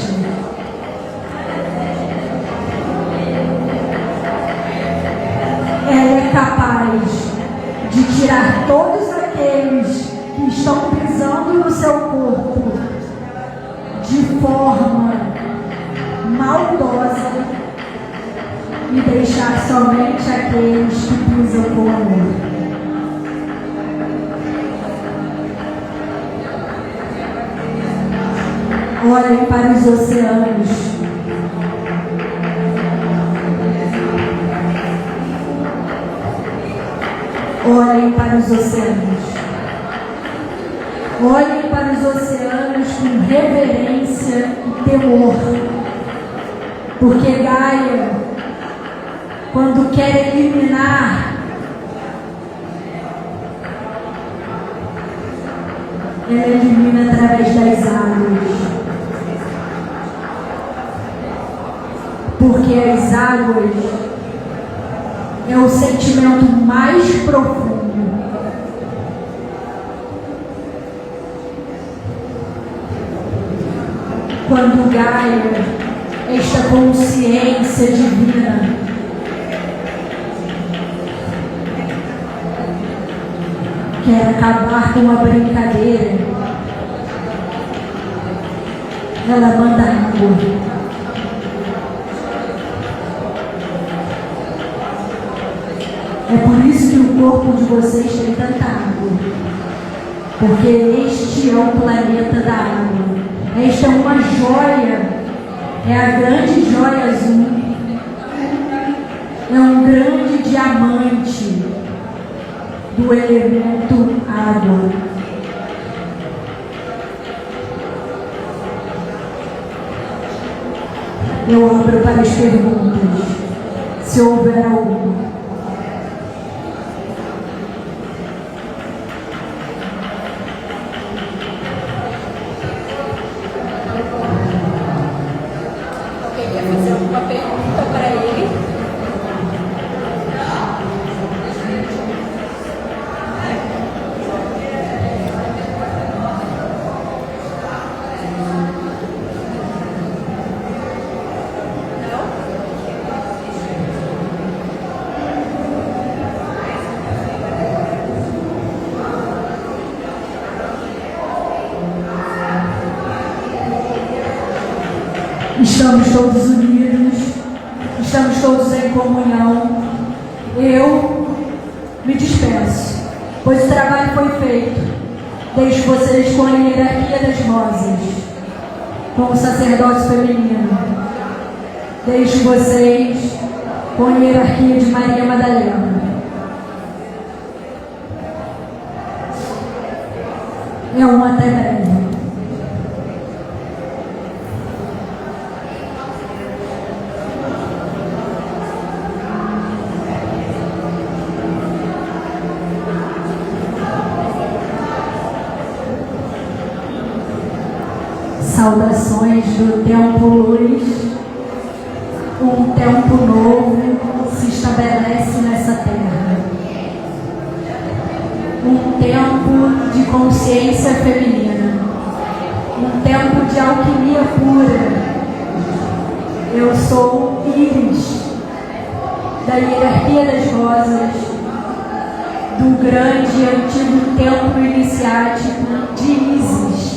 Ela é capaz de tirar todos aqueles estão pisando no seu corpo de forma maldosa e deixar somente aqueles que pisam com amor. Olhem para os oceanos. Olhem para os oceanos. Olhem para os oceanos com reverência e temor. Porque Gaia, quando quer eliminar, ela elimina através das águas. Porque as águas é o sentimento mais profundo. Quando Gaia, esta consciência divina, quer acabar com a brincadeira, ela manda água. É por isso que o corpo de vocês tem tanta água. Porque este é o planeta da água. Esta é uma joia. É a grande joia azul. É um grande diamante do elemento água. Eu abro para as perguntas, se houver alguma. Estamos todos unidos, estamos todos em comunhão. Eu me despeço, pois o trabalho foi feito. Deixo vocês com a hierarquia das rosas, com o sacerdócio feminino. Deixo vocês com a hierarquia de Maria Madalena. É um até breve. Saudações do Tempo Luz. Um tempo novo se estabelece nessa terra. Um tempo de consciência feminina. Um tempo de alquimia pura. Eu sou Íris, da hierarquia das rosas, do grande e antigo templo iniciático de Isis.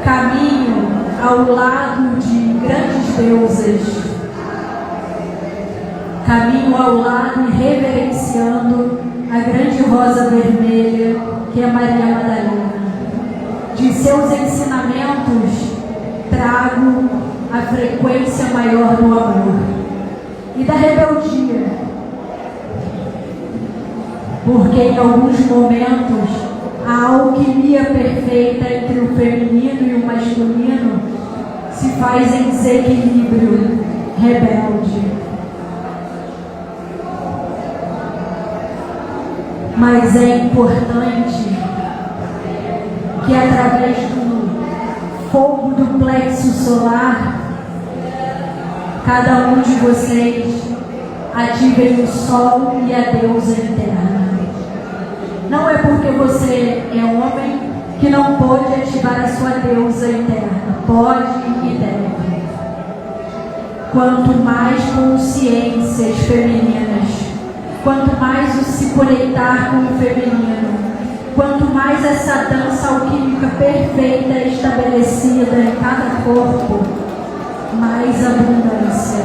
Caminho ao lado de grandes deusas. Caminho ao lado e reverenciando a grande rosa vermelha que é Maria Madalena. De seus ensinamentos trago a frequência maior do amor e da rebeldia. Porque em alguns momentos a alquimia perfeita entre o feminino e o masculino se faz em desequilíbrio rebelde. Mas é importante que através do fogo do plexo solar, cada um de vocês ativem o sol e a deusa interna. Não é porque você é homem que não pode ativar a sua deusa interna. Pode e deve. Quanto mais consciências femininas, quanto mais o se conectar com o feminino, quanto mais essa dança alquímica perfeita estabelecida em cada corpo, mais abundância.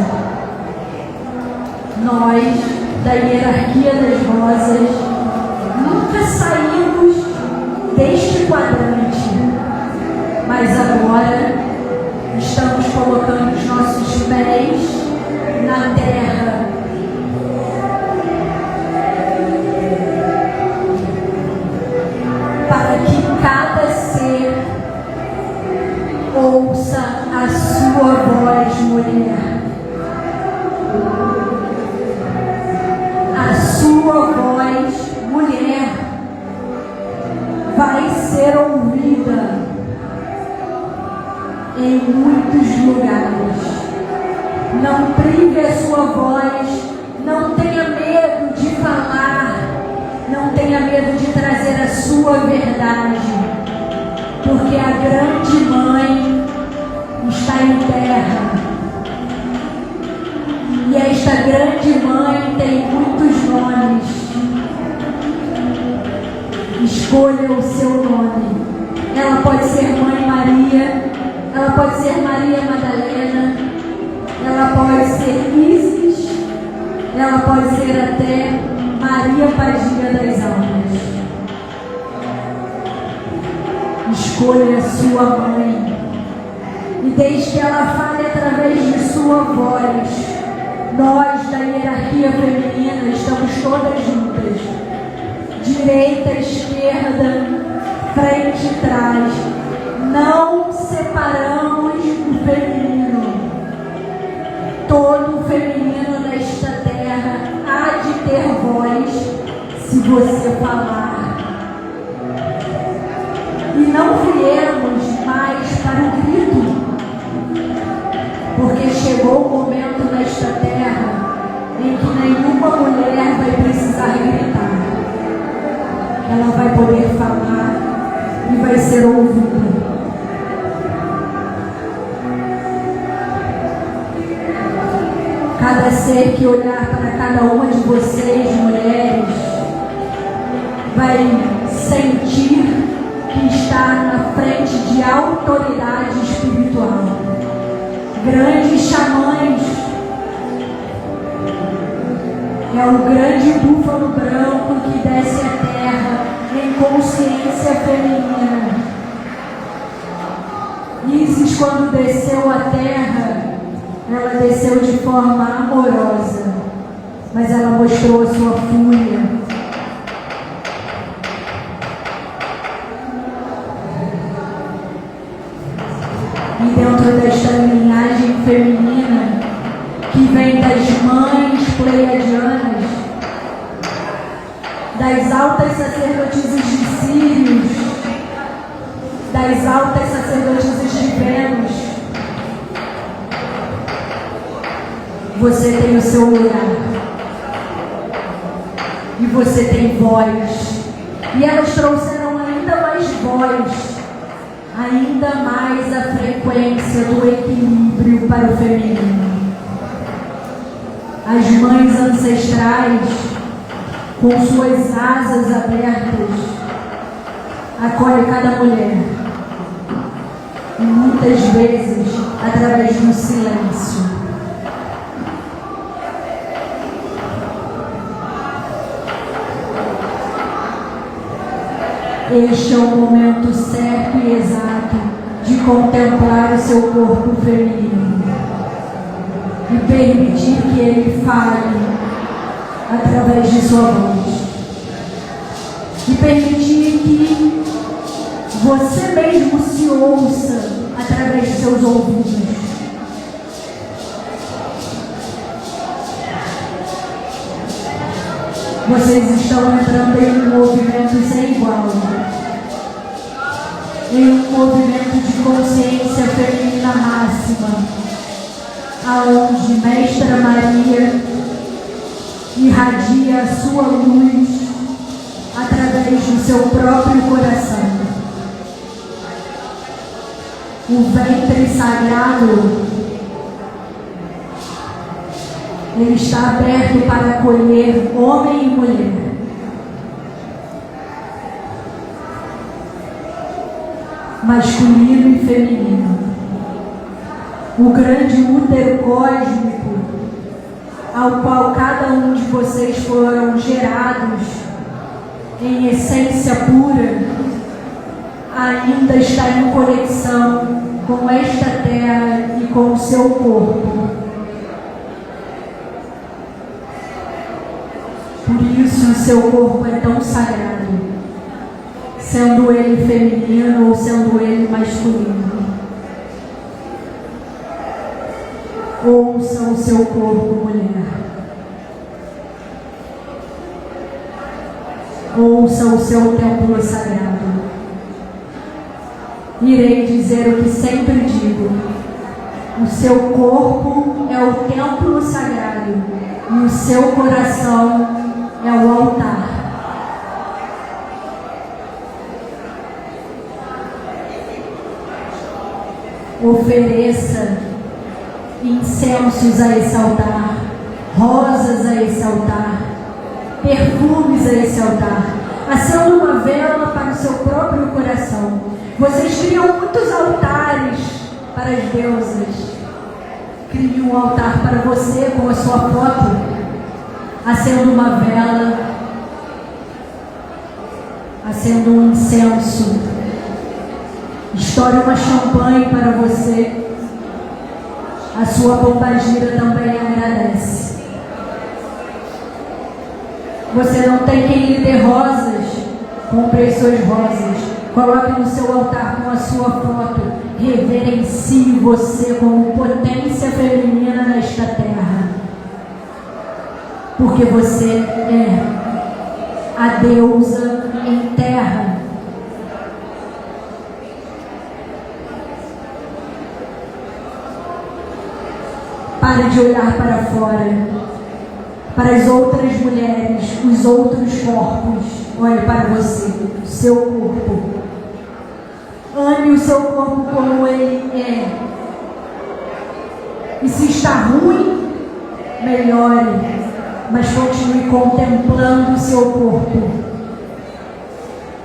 Nós, da hierarquia das rosas, nunca saímos deste quadrante, mas agora estamos colocando os nossos pés na terra. Para que cada ser ouça a sua voz, mulher. A sua voz, mulher, vai ser ouvida em muitos lugares. Não prive a sua voz, não tenha medo de falar, não tenha medo de trazer a sua verdade, porque a grande mãe está em terra. E esta grande mãe tem muitos nomes. Escolha o seu nome. Ela pode ser Mãe Maria, ela pode ser Maria Madalena, ela pode ser Isis, ela pode ser até Maria Padilha das Almas. Escolha a sua mãe e deixe que ela fale através de sua voz. Nós da hierarquia feminina estamos todas juntas, direita, esquerda, frente e trás. Não separamos o feminino. Todo o feminino desta terra há de ter voz se você falar. E não viemos mais para o grito, porque chegou o momento nesta terra em que nenhuma mulher vai precisar gritar. Ela vai poder falar e vai ser ouvida. Cada ser que olhar para cada uma de vocês, mulheres, vai sentir que está na frente de autoridade espiritual. Grandes xamãs. É o grande búfalo branco que desce à terra em consciência feminina. Isis, quando desceu à terra, ela desceu de forma amorosa, mas ela mostrou a sua fúria. E dentro desta linhagem feminina, que vem das mães pleiadianas, das altas sacerdotisas de Sírios, das altas sacerdotisas de Vênus, você tem o seu lugar. E você tem voz. E elas trouxeram ainda mais voz, ainda mais a frequência do equilíbrio para o feminino. As mães ancestrais, com suas asas abertas, acolhem cada mulher. E muitas vezes, através do silêncio. Este é o momento certo e exato de contemplar o seu corpo feminino e permitir que ele fale através de sua voz e permitir que você mesmo se ouça através de seus ouvidos. Vocês estão entrando em um movimento sem igual, em um movimento de consciência feminina máxima, aonde Mestra Maria irradia a sua luz através do seu próprio coração. O ventre sagrado, ele está aberto para acolher homem e mulher. masculino e feminino. O grande útero cósmico, ao qual cada um de vocês foram gerados em essência pura, ainda está em conexão com esta terra e com o seu corpo. Por isso o seu corpo é tão sagrado, sendo ele feminino ou sendo ele masculino. Ouça o seu corpo, mulher. Ouça o seu templo sagrado. Irei dizer o que sempre digo: o seu corpo é o templo sagrado e o seu coração é o altar. Ofereça incensos a esse altar, rosas a esse altar, perfumes a esse altar. Acenda uma vela para o seu próprio coração. Vocês criam muitos altares para as deusas. Crie um altar para você com a sua foto. Acenda uma vela. Acenda um incenso. Estoure uma champanhe para você. A sua pombagira também agradece. Você não tem quem lhe dê rosas? Compre suas rosas. Coloque no seu altar com a sua foto. Reverencie você como potência feminina nesta terra. Porque você é a deusa em terra. Pare de olhar para fora, para as outras mulheres, os outros corpos. Olhe para você, o seu corpo. Ame o seu corpo como ele é. E se está ruim, melhore, mas continue contemplando o seu corpo.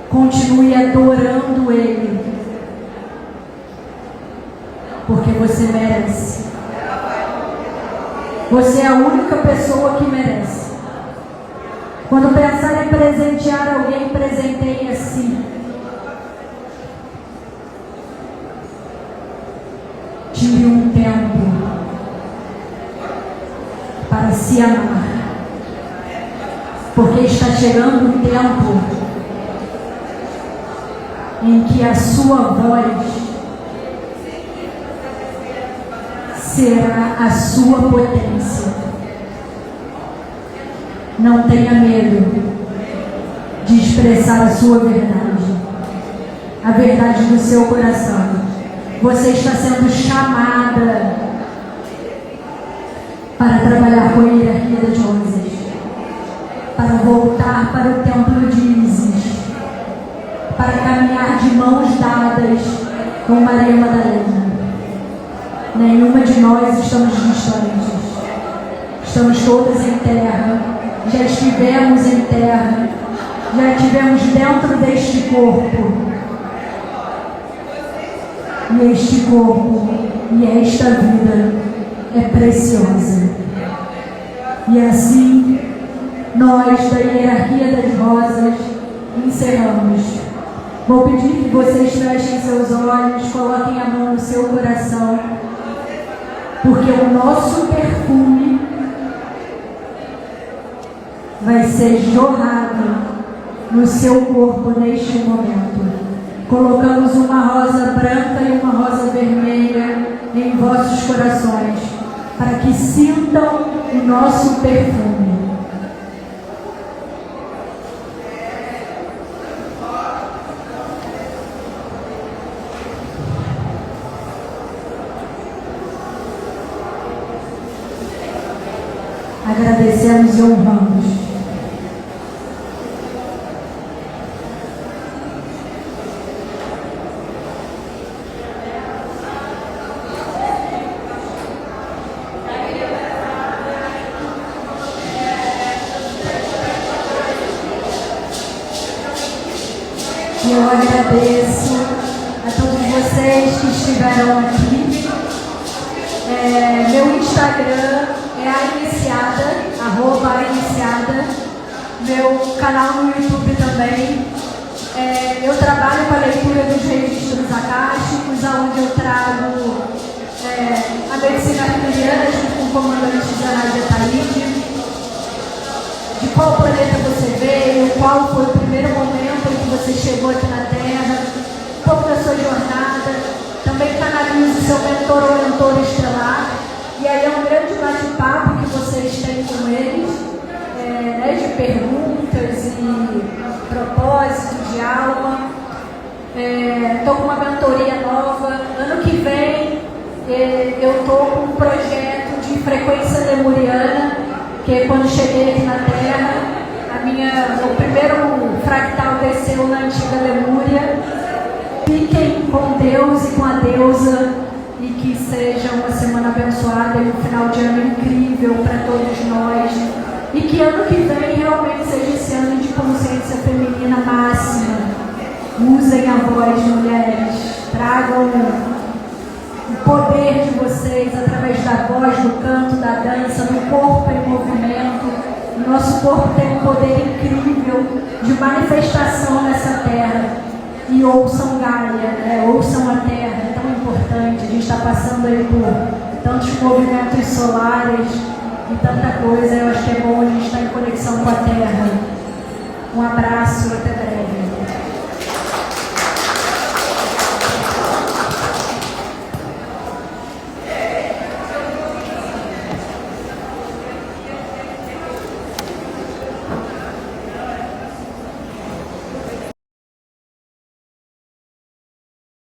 Continue adorando ele. Porque você merece. Você é a única pessoa que merece. Quando pensar em presentear alguém, presenteie a si. Tire um tempo para se amar. Porque está chegando o tempo em que a sua voz será a sua potência. Não tenha medo de expressar a sua verdade, a verdade do seu coração. Você está sendo chamada para trabalhar com a hierarquia das rosas, para voltar para o templo de Ísis, para caminhar de mãos dadas com Maria Madalena. Nenhuma de nós estamos distantes. Estamos todas em terra. Já estivemos em terra. Já estivemos dentro deste corpo. E este corpo e esta vida é preciosa. E assim, nós da hierarquia das rosas encerramos. Vou pedir que vocês fechem seus olhos, coloquem a mão no seu coração. Porque o nosso perfume vai ser jorrado no seu corpo neste momento. Colocamos uma rosa branca e uma rosa vermelha em vossos corações, para que sintam o nosso perfume. Agradecemos e honramos. Eu agradeço a todos vocês que estiveram aqui. Meu Instagram é @iniciada. Meu canal no YouTube também. Eu trabalho com a leitura dos registros acásticos, onde eu trago a medicina arturiana junto com o comandante Zanaide Ataíde. De qual planeta você veio, qual foi o primeiro momento em que você chegou aqui na Terra, um pouco da sua jornada. Também canalizo o seu mentor ou mentor estelar. E aí é um grande bate-papo que vocês têm com eles, de perguntas e propósitos de alma. Estou com uma mentoria nova. Ano que vem eu estou com um projeto de frequência lemuriana, que quando cheguei aqui na Terra, o primeiro fractal desceu na antiga Lemúria. Fiquem com Deus e com a deusa, e que seja uma semana abençoada e um final de ano incrível para todos nós. E que ano que vem realmente seja esse ano de consciência feminina máxima. Usem a voz, mulheres. Tragam o poder de vocês através da voz, do canto, da dança, do corpo em movimento. O nosso corpo tem um poder incrível de manifestação nessa terra. E ouçam Gaia, ouçam a terra, é tão importante. A gente está passando aí por tantos movimentos solares e tanta coisa. Eu acho que é bom a gente estar em conexão com a terra. Um abraço, até